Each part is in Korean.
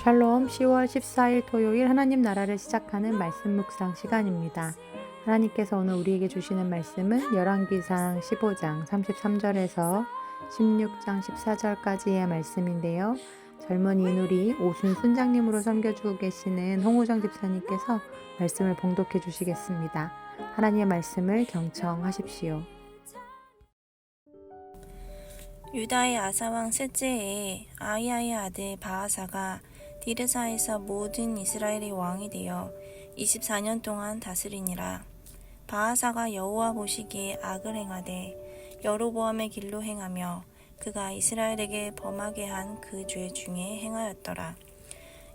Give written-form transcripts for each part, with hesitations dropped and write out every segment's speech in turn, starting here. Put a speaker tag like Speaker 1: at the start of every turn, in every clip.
Speaker 1: 샬롬 10월 14일 토요일 하나님 나라를 시작하는 말씀 묵상 시간입니다. 하나님께서 오늘 우리에게 주시는 말씀은 열왕기상 15장 33절에서 16장 14절까지의 말씀인데요. 젊은 이누리 오순 순장님으로 섬겨주고 계시는 홍우정 집사님께서 말씀을 봉독해 주시겠습니다. 하나님의 말씀을 경청하십시오.
Speaker 2: 유다의 아사왕 셋째에 아히야의 아들 바아사가 디르사에서 모든 이스라엘의 왕이 되어 24년 동안 다스리니라. 바아사가 여호와 보시기에 악을 행하되 여로보암의 길로 행하며 그가 이스라엘에게 범하게 한 그 죄 중에 행하였더라.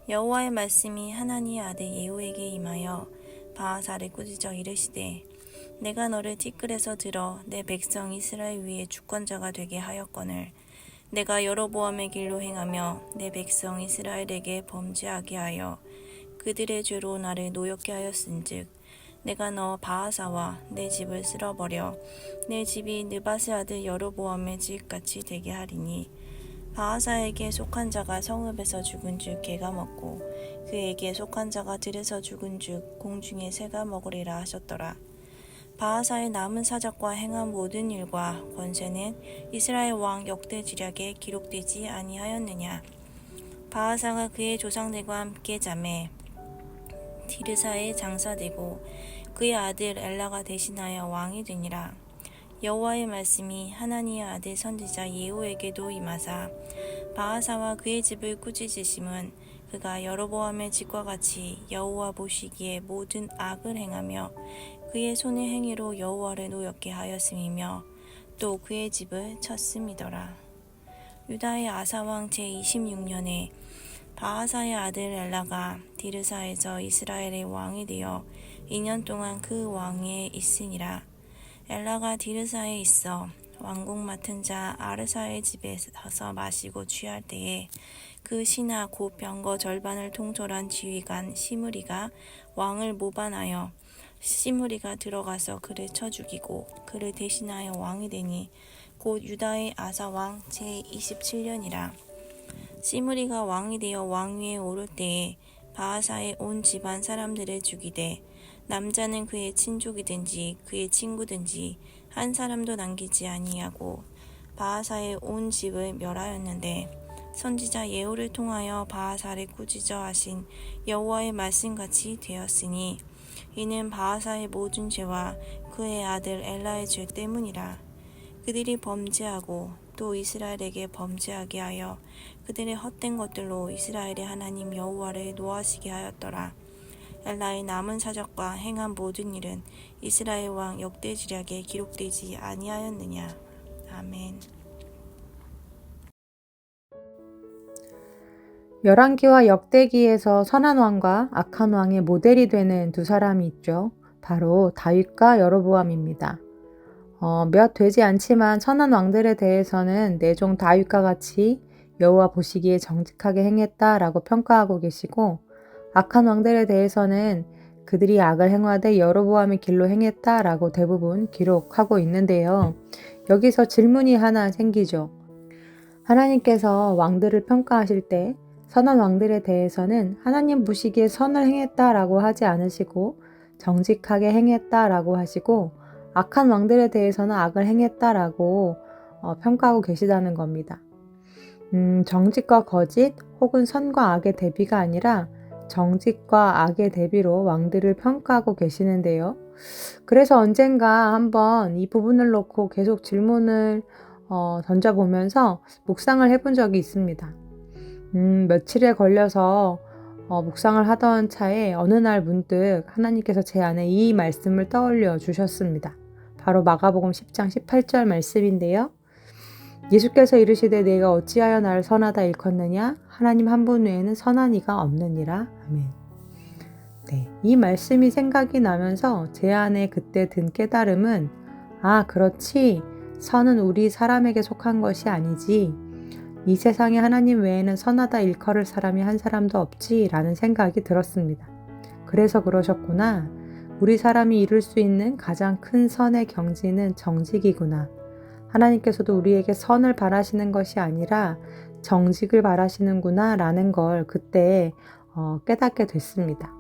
Speaker 2: 여호와의 말씀이 하나니의 아들 예후에게 임하여 바아사를 꾸짖어 이르시되 내가 너를 티끌에서 들어 내 백성 이스라엘 위에 주권자가 되게 하였거늘 내가 여로보암의 길로 행하며 내 백성 이스라엘에게 범죄하게 하여 그들의 죄로 나를 노엽게 하였은즉 내가 너 바아사와 내 집을 쓸어버려 내 집이 느바스 아들 여로보암의 집같이 되게 하리니 바아사에게 속한 자가 성읍에서 죽은 즉 개가 먹고 그에게 속한 자가 들에서 죽은 즉 공중에 새가 먹으리라 하셨더라. 바아사의 남은 사적과 행한 모든 일과 권세는 이스라엘 왕 역대지략에 기록되지 아니하였느냐. 바아사가 그의 조상들과 함께 잠에 디르사에 장사되고 그의 아들 엘라가 대신하여 왕이 되니라. 여호와의 말씀이 하나니의 아들 선지자 예후에게도 임하사 바아사와 그의 집을 꾸짖으심은 그가 여로보암의 집과 같이 여호와 보시기에 모든 악을 행하며 그의 손의 행위로 여호와를 노엽게 하였음이며 또 그의 집을 쳤음이더라. 유다의 아사왕 제26년에 바아사의 아들 엘라가 디르사에서 이스라엘의 왕이 되어 2년 동안 그 왕위에 있으니라. 엘라가 디르사에 있어 왕궁 맡은 자 아르사의 집에 서서 마시고 취할 때에 그 신하 곧 병거 절반을 통솔한 지휘관 시므리가 왕을 모반하여 시므리가 들어가서 그를 쳐 죽이고 그를 대신하여 왕이 되니 곧 유다의 아사왕 제27년이라. 시므리가 왕이 되어 왕위에 오를 때에 바아사의 온 집안 사람들을 죽이되 남자는 그의 친족이든지 그의 친구든지 한 사람도 남기지 아니하고 바아사의 온 집을 멸하였는데 선지자 예후를 통하여 바아사를 꾸짖어 하신 여호와의 말씀같이 되었으니 이는 바아사의 모든 죄와 그의 아들 엘라의 죄 때문이라. 그들이 범죄하고 또 이스라엘에게 범죄하게 하여 그들의 헛된 것들로 이스라엘의 하나님 여호와를 노하시게 하였더라. 엘라의 남은 사적과 행한 모든 일은 이스라엘 왕 역대지략에 기록되지 아니하였느냐. 아멘.
Speaker 1: 열왕기와 역대기에서 선한 왕과 악한 왕의 모델이 되는 두 사람이 있죠. 바로 다윗과 여로보암입니다. 몇 되지 않지만 선한 왕들에 대해서는 내 종 다윗과 같이 여호와 보시기에 정직하게 행했다라고 평가하고 계시고 악한 왕들에 대해서는 그들이 악을 행하되 여로보암의 길로 행했다라고 대부분 기록하고 있는데요. 여기서 질문이 하나 생기죠. 하나님께서 왕들을 평가하실 때 선한 왕들에 대해서는 하나님 보시기에 선을 행했다라고 하지 않으시고 정직하게 행했다라고 하시고 악한 왕들에 대해서는 악을 행했다라고 평가하고 계시다는 겁니다. 정직과 거짓 혹은 선과 악의 대비가 아니라 정직과 악의 대비로 왕들을 평가하고 계시는데요. 그래서 언젠가 한번 이 부분을 놓고 계속 질문을 던져보면서 묵상을 해본 적이 있습니다. 며칠에 걸려서 묵상을 하던 차에 어느 날 문득 하나님께서 제 안에 이 말씀을 떠올려 주셨습니다. 바로 마가복음 10장 18절 말씀인데요. 예수께서 이르시되 내가 어찌하여 나를 선하다 일컫느냐? 하나님 한 분 외에는 선한 이가 없느니라. 아멘. 네, 이 말씀이 생각이 나면서 제 안에 그때 든 깨달음은 그렇지. 선은 우리 사람에게 속한 것이 아니지. 이 세상에 하나님 외에는 선하다 일컬을 사람이 한 사람도 없지라는 생각이 들었습니다. 그래서 그러셨구나. 우리 사람이 이룰 수 있는 가장 큰 선의 경지는 정직이구나. 하나님께서도 우리에게 선을 바라시는 것이 아니라 정직을 바라시는구나 라는 걸 그때 깨닫게 됐습니다.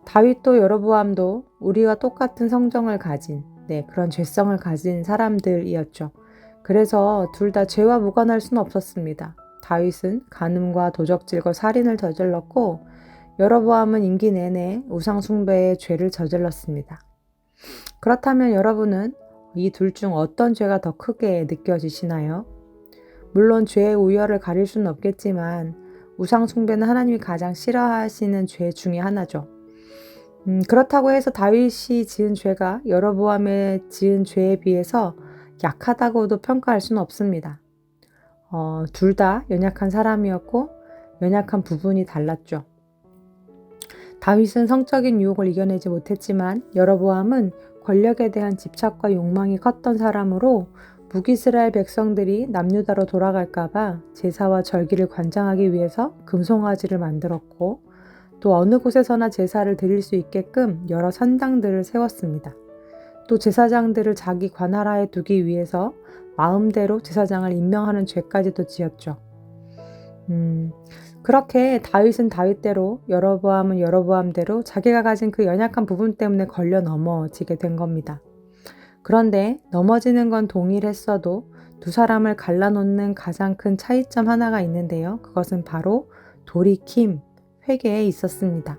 Speaker 1: 다윗도 여로보암도 우리와 똑같은 성정을 가진 그런 죄성을 가진 사람들이었죠. 그래서 둘 다 죄와 무관할 수는 없었습니다. 다윗은 간음과 도적질과 살인을 저질렀고 여로보암은 임기 내내 우상 숭배의 죄를 저질렀습니다. 그렇다면 여러분은 이 둘 중 어떤 죄가 더 크게 느껴지시나요? 물론 죄의 우열을 가릴 수는 없겠지만 우상 숭배는 하나님이 가장 싫어하시는 죄 중에 하나죠. 그렇다고 해서 다윗이 지은 죄가 여로보암의 지은 죄에 비해서 약하다고도 평가할 수는 없습니다. 둘 다 연약한 사람이었고 연약한 부분이 달랐죠. 다윗은 성적인 유혹을 이겨내지 못했지만 여로보암은 권력에 대한 집착과 욕망이 컸던 사람으로 북이스라엘 백성들이 남유다로 돌아갈까봐 제사와 절기를 관장하기 위해서 금송아지를 만들었고 또 어느 곳에서나 제사를 드릴 수 있게끔 여러 산당들을 세웠습니다. 또 제사장들을 자기 관할하에 두기 위해서 마음대로 제사장을 임명하는 죄까지도 지었죠. 그렇게 다윗은 다윗대로 여로보암은 여로보암대로 자기가 가진 그 연약한 부분 때문에 걸려 넘어지게 된 겁니다. 그런데 넘어지는 건 동일했어도 두 사람을 갈라놓는 가장 큰 차이점 하나가 있는데요. 그것은 바로 돌이킴, 회개에 있었습니다.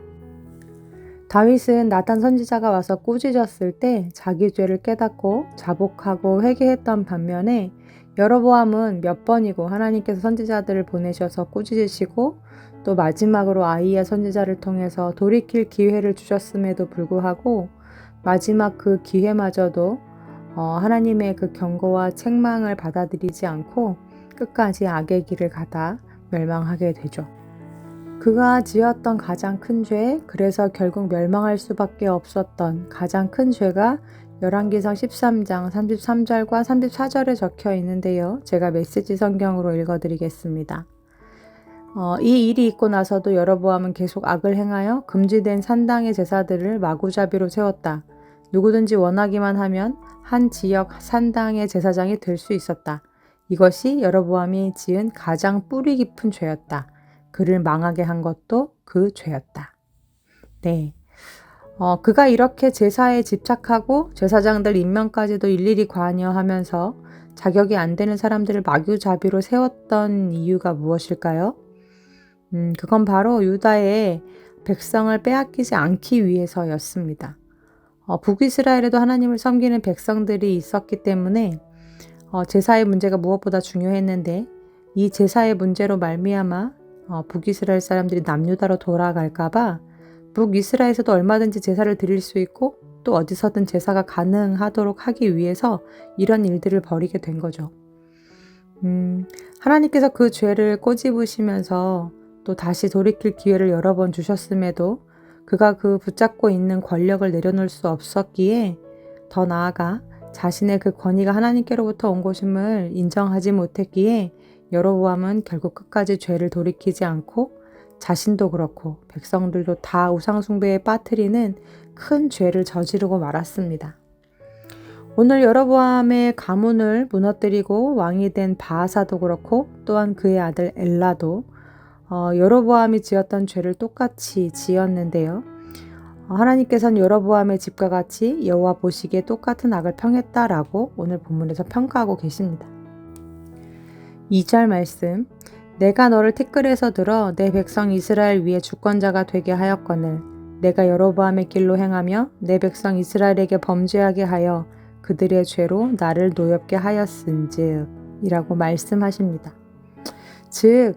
Speaker 1: 다윗은 나단 선지자가 와서 꾸짖었을 때 자기 죄를 깨닫고 자복하고 회개했던 반면에 여로보암은 몇 번이고 하나님께서 선지자들을 보내셔서 꾸짖으시고 또 마지막으로 아히야 선지자를 통해서 돌이킬 기회를 주셨음에도 불구하고 마지막 그 기회마저도 하나님의 그 경고와 책망을 받아들이지 않고 끝까지 악의 길을 가다 멸망하게 되죠. 그가 지었던 가장 큰 죄, 그래서 결국 멸망할 수밖에 없었던 가장 큰 죄가 열왕기상 13장 33절과 34절에 적혀 있는데요. 제가 메시지 성경으로 읽어드리겠습니다. 이 일이 있고 나서도 여로보암은 계속 악을 행하여 금지된 산당의 제사들을 마구잡이로 세웠다. 누구든지 원하기만 하면 한 지역 산당의 제사장이 될 수 있었다. 이것이 여로보암이 지은 가장 뿌리 깊은 죄였다. 그를 망하게 한 것도 그 죄였다. 네. 그가 이렇게 제사에 집착하고 제사장들 임명까지도 일일이 관여하면서 자격이 안 되는 사람들을 마구잡이로 세웠던 이유가 무엇일까요? 그건 바로 유다의 백성을 빼앗기지 않기 위해서였습니다. 북이스라엘에도 하나님을 섬기는 백성들이 있었기 때문에 제사의 문제가 무엇보다 중요했는데 이 제사의 문제로 말미암아 북이스라엘 사람들이 남유다로 돌아갈까봐 북이스라엘에서도 얼마든지 제사를 드릴 수 있고 또 어디서든 제사가 가능하도록 하기 위해서 이런 일들을 벌이게 된 거죠. 하나님께서 그 죄를 꼬집으시면서 또 다시 돌이킬 기회를 여러 번 주셨음에도 그가 그 붙잡고 있는 권력을 내려놓을 수 없었기에 더 나아가 자신의 그 권위가 하나님께로부터 온 것임을 인정하지 못했기에 여로보암은 결국 끝까지 죄를 돌이키지 않고 자신도 그렇고 백성들도 다 우상숭배에 빠뜨리는 큰 죄를 저지르고 말았습니다. 오늘 여로보암의 가문을 무너뜨리고 왕이 된 바하사도 그렇고 또한 그의 아들 엘라도 여로보암이 지었던 죄를 똑같이 지었는데요. 하나님께서는 여로보암의 집과 같이 여호와 보시기에 똑같은 악을 평했다라고 오늘 본문에서 평가하고 계십니다. 2절 말씀, 내가 너를 티끌에서 들어 내 백성 이스라엘 위에 주권자가 되게 하였거늘 내가 여로보암의 길로 행하며 내 백성 이스라엘에게 범죄하게 하여 그들의 죄로 나를 노엽게 하였은즉 이라고 말씀하십니다. 즉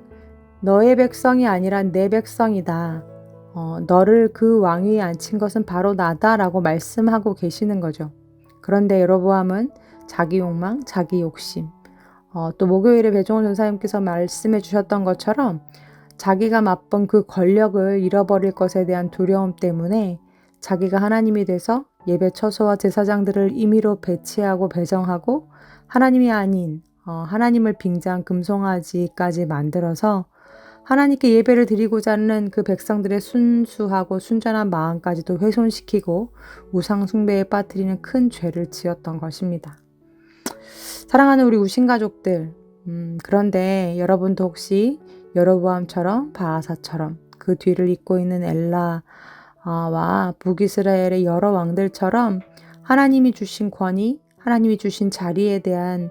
Speaker 1: 너의 백성이 아니라 내 백성이다. 너를 그 왕위에 앉힌 것은 바로 나다라고 말씀하고 계시는 거죠. 그런데 여로보암은 자기 욕망, 자기 욕심, 또 목요일에 배종원 전사님께서 말씀해 주셨던 것처럼 자기가 맛본 그 권력을 잃어버릴 것에 대한 두려움 때문에 자기가 하나님이 돼서 예배 처소와 제사장들을 임의로 배치하고 배정하고 하나님이 아닌 하나님을 빙자한 금송아지까지 만들어서 하나님께 예배를 드리고자 하는 그 백성들의 순수하고 순전한 마음까지도 훼손시키고 우상 숭배에 빠뜨리는 큰 죄를 지었던 것입니다. 사랑하는 우리 우신 가족들, 그런데 여러분도 혹시 여로보암처럼 바하사처럼 그 뒤를 잇고 있는 엘라와 북이스라엘의 여러 왕들처럼 하나님이 주신 권위, 하나님이 주신 자리에 대한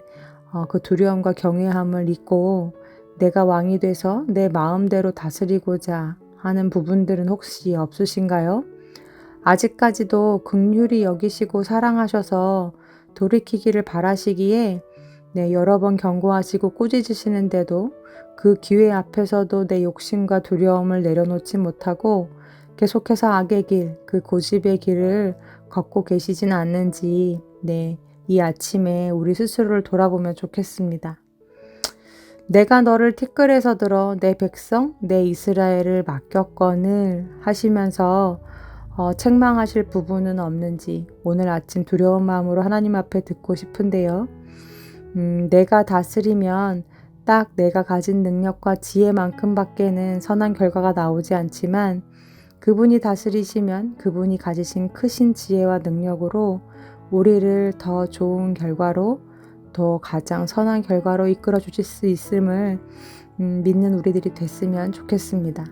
Speaker 1: 그 두려움과 경외함을 잊고 내가 왕이 돼서 내 마음대로 다스리고자 하는 부분들은 혹시 없으신가요? 아직까지도 긍휼히 여기시고 사랑하셔서 돌이키기를 바라시기에 여러 번 경고하시고 꾸짖으시는데도 그 기회 앞에서도 내 욕심과 두려움을 내려놓지 못하고 계속해서 악의 길, 그 고집의 길을 걷고 계시진 않는지 이 아침에 우리 스스로를 돌아보면 좋겠습니다. 내가 너를 티끌에서 들어 내 백성, 내 이스라엘을 맡겼거늘 하시면서 책망하실 부분은 없는지 오늘 아침 두려운 마음으로 하나님 앞에 듣고 싶은데요. 내가 다스리면 딱 내가 가진 능력과 지혜만큼밖에는 선한 결과가 나오지 않지만 그분이 다스리시면 그분이 가지신 크신 지혜와 능력으로 우리를 더 좋은 결과로 더 가장 선한 결과로 이끌어 주실 수 있음을 믿는 우리들이 됐으면 좋겠습니다.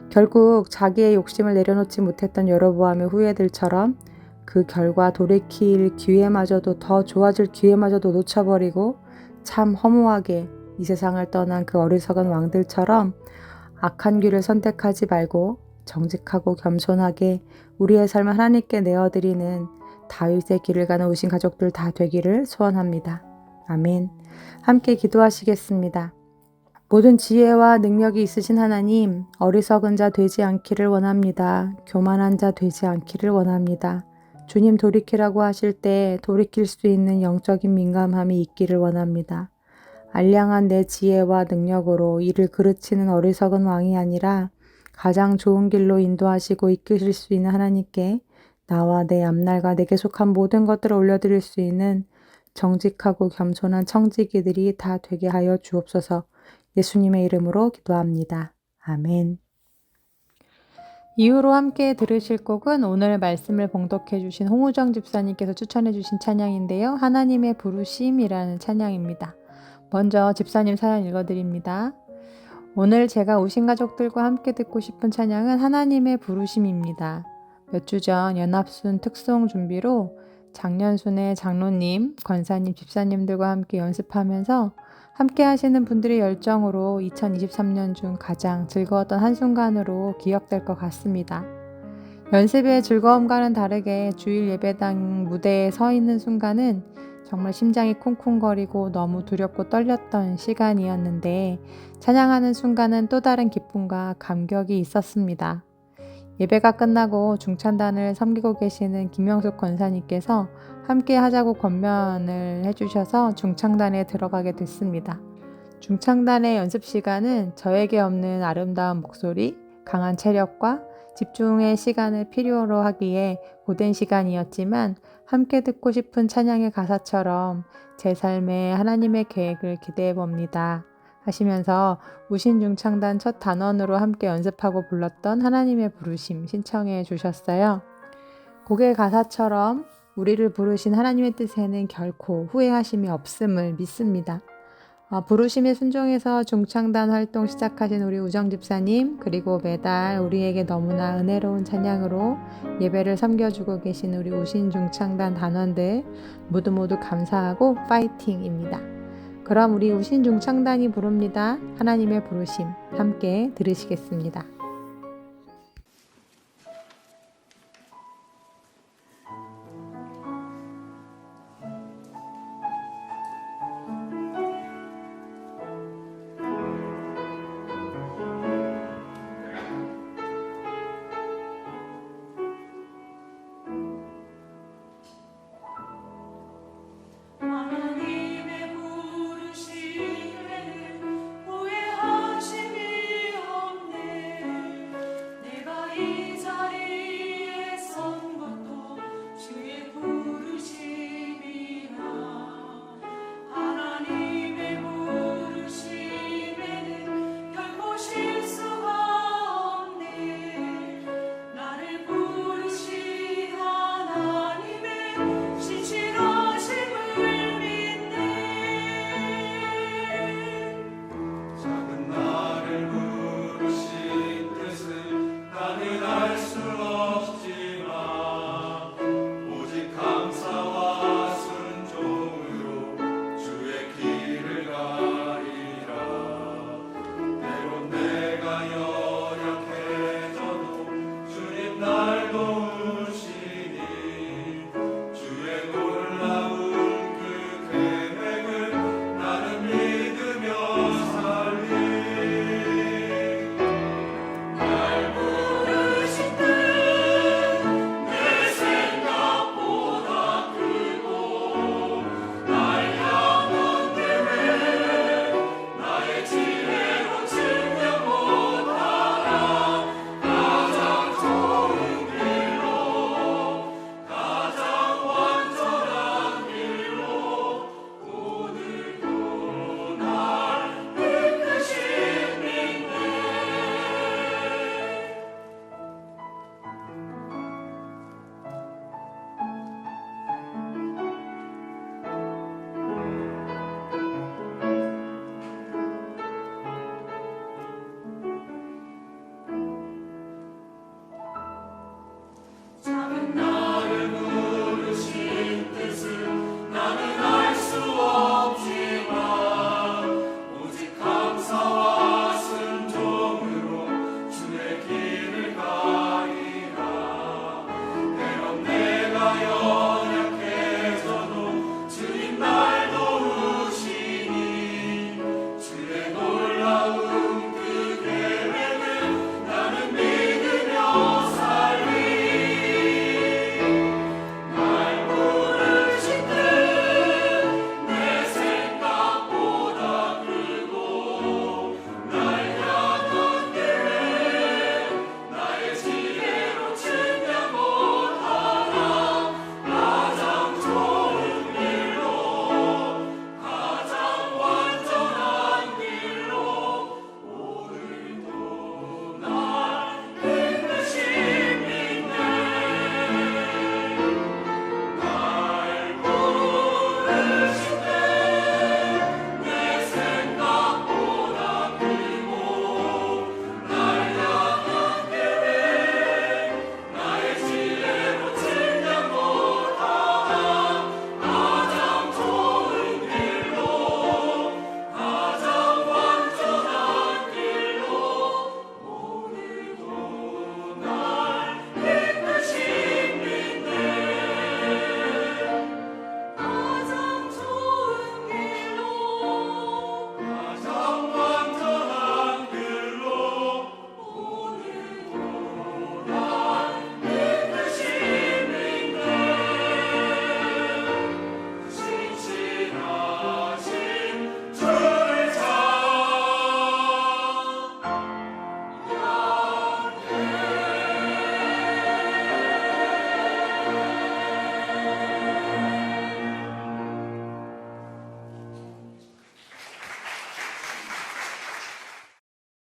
Speaker 1: 결국 자기의 욕심을 내려놓지 못했던 여로보암의 후예들처럼 그 결과 돌이킬 기회마저도 더 좋아질 기회마저도 놓쳐버리고 참 허무하게 이 세상을 떠난 그 어리석은 왕들처럼 악한 길을 선택하지 말고 정직하고 겸손하게 우리의 삶을 하나님께 내어드리는 다윗의 길을 가는 오신 가족들 다 되기를 소원합니다. 아멘. 함께 기도하시겠습니다. 모든 지혜와 능력이 있으신 하나님, 어리석은 자 되지 않기를 원합니다. 교만한 자 되지 않기를 원합니다. 주님 돌이키라고 하실 때 돌이킬 수 있는 영적인 민감함이 있기를 원합니다. 알량한 내 지혜와 능력으로 이를 그르치는 어리석은 왕이 아니라 가장 좋은 길로 인도하시고 이끄실 수 있는 하나님께 나와 내 앞날과 내게 속한 모든 것들을 올려드릴 수 있는 정직하고 겸손한 청지기들이 다 되게 하여 주옵소서. 예수님의 이름으로 기도합니다. 아멘. 이후로 함께 들으실 곡은 오늘 말씀을 봉독해 주신 홍우정 집사님께서 추천해 주신 찬양인데요. 하나님의 부르심이라는 찬양입니다. 먼저 집사님 사연 읽어드립니다. 오늘 제가 오신 가족들과 함께 듣고 싶은 찬양은 하나님의 부르심입니다. 몇 주 전 연합순 특송 준비로 장년순의 장로님, 권사님, 집사님들과 함께 연습하면서 함께 하시는 분들의 열정으로 2023년 중 가장 즐거웠던 한순간으로 기억될 것 같습니다. 연습의 즐거움과는 다르게 주일 예배당 무대에 서 있는 순간은 정말 심장이 쿵쿵거리고 너무 두렵고 떨렸던 시간이었는데 찬양하는 순간은 또 다른 기쁨과 감격이 있었습니다. 예배가 끝나고 중찬단을 섬기고 계시는 김영숙 권사님께서 함께 하자고 권면을 해주셔서 중창단에 들어가게 됐습니다. 중창단의 연습 시간은 저에게 없는 아름다운 목소리, 강한 체력과 집중의 시간을 필요로 하기에 고된 시간이었지만 함께 듣고 싶은 찬양의 가사처럼 제 삶에 하나님의 계획을 기대해 봅니다. 하시면서 우신중창단 첫 단원으로 함께 연습하고 불렀던 하나님의 부르심 신청해 주셨어요. 곡의 가사처럼 우리를 부르신 하나님의 뜻에는 결코 후회하심이 없음을 믿습니다. 부르심에 순종해서 중창단 활동 시작하신 우리 우정 집사님, 그리고 매달 우리에게 너무나 은혜로운 찬양으로 예배를 섬겨주고 계신 우리 우신 중창단 단원들 모두 감사하고 파이팅입니다. 그럼 우리 우신 중창단이 부릅니다. 하나님의 부르심 함께 들으시겠습니다.